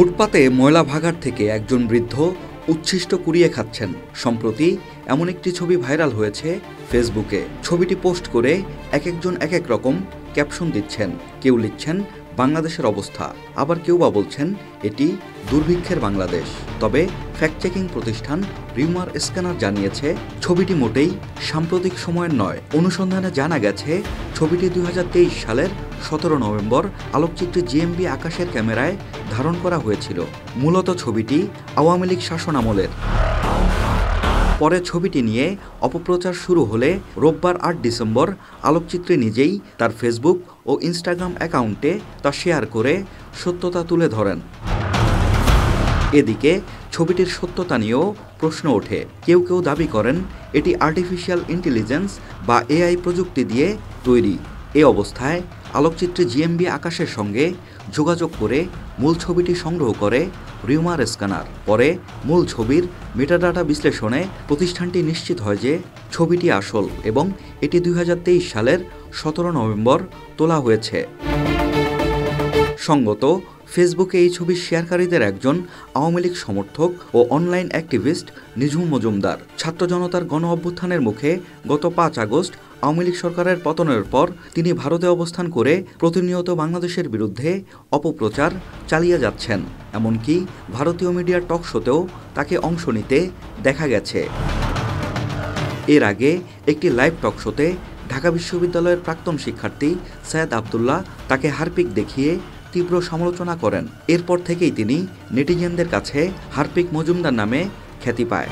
ফুটপাতে ময়লা ভাগাড় থেকে একজন বৃদ্ধ উচ্ছিষ্ট কুড়িয়ে খাচ্ছেন। সম্প্রতি এমন একটি ছবি ভাইরাল হয়েছে ফেসবুকে। ছবিটি পোস্ট করে একজন এক এক রকম ক্যাপশন দিচ্ছেন। কেউ লিখছেন বাংলাদেশের অবস্থা, আবার কেউ বা বলছেন এটি দুর্ভিক্ষের বাংলাদেশ। তবে ফ্যাক্ট চেকিং প্রতিষ্ঠান রিউমার স্ক্যানার জানিয়েছে ছবিটি মোটেই সাম্প্রতিক সময়ের নয়। অনুসন্ধানে জানা গেছে ছবিটি 2023 সালের 17 নভেম্বর আলোকচিত্রী জিএমবি আকাশের ক্যামেরায় ধারণ করা হয়েছিল। মূলত ছবিটি আওয়ামী লীগ শাসনামলের। পরে ছবিটি নিয়ে অপপ্রচার শুরু হলে রোববার 8 ডিসেম্বর আলোকচিত্রী নিজেই তার ফেসবুক ও ইনস্টাগ্রাম অ্যাকাউন্টে তা শেয়ার করে সত্যতা তুলে ধরেন। এদিকে ছবিটির সত্যতা নিয়েও প্রশ্ন ওঠে। কেউ কেউ দাবি করেন এটি আর্টিফিশিয়াল ইন্টেলিজেন্স বা এআই প্রযুক্তি দিয়ে তৈরি। এ অবস্থায় আলোকচিত্রী জিএমবি আকাশের সঙ্গে যোগাযোগ করে মূল ছবিটি সংগ্রহ করে রিউমার স্ক্যানার। পরে মূল ছবির মেটাডাটা বিশ্লেষণে প্রতিষ্ঠানটি নিশ্চিত হয় যে ছবিটি আসল এবং এটি 2023 সালের 17 নভেম্বর তোলা হয়েছে। সঙ্গত ফেসবুকে এই ছবির শেয়ারকারীদের একজন আওয়ামী লীগ সমর্থক ও অনলাইন অ্যাক্টিভিস্ট নিঝুম মজুমদার। ছাত্র জনতার গণ অভ্যুত্থানের মুখে গত 5 আগস্ট আওয়ামী লীগ সরকারের পতনের পর তিনি ভারতে অবস্থান করে প্রতিনিয়ত বাংলাদেশের বিরুদ্ধে অপপ্রচার চালিয়ে যাচ্ছেন। এমনকি ভারতীয় মিডিয়ার টক শোতেও তাকে অংশ নিতে দেখা গেছে। এর আগে একটি লাইভ টক শোতে ঢাকা বিশ্ববিদ্যালয়ের প্রাক্তন শিক্ষার্থী সৈয়দ আবদুল্লাহ তাকে হারপিক দেখিয়ে তীব্র সমালোচনা করেন। এরপর থেকেই তিনি নেটিজেনদের কাছে হারপিক মজুমদার নামে খ্যাতি পায়।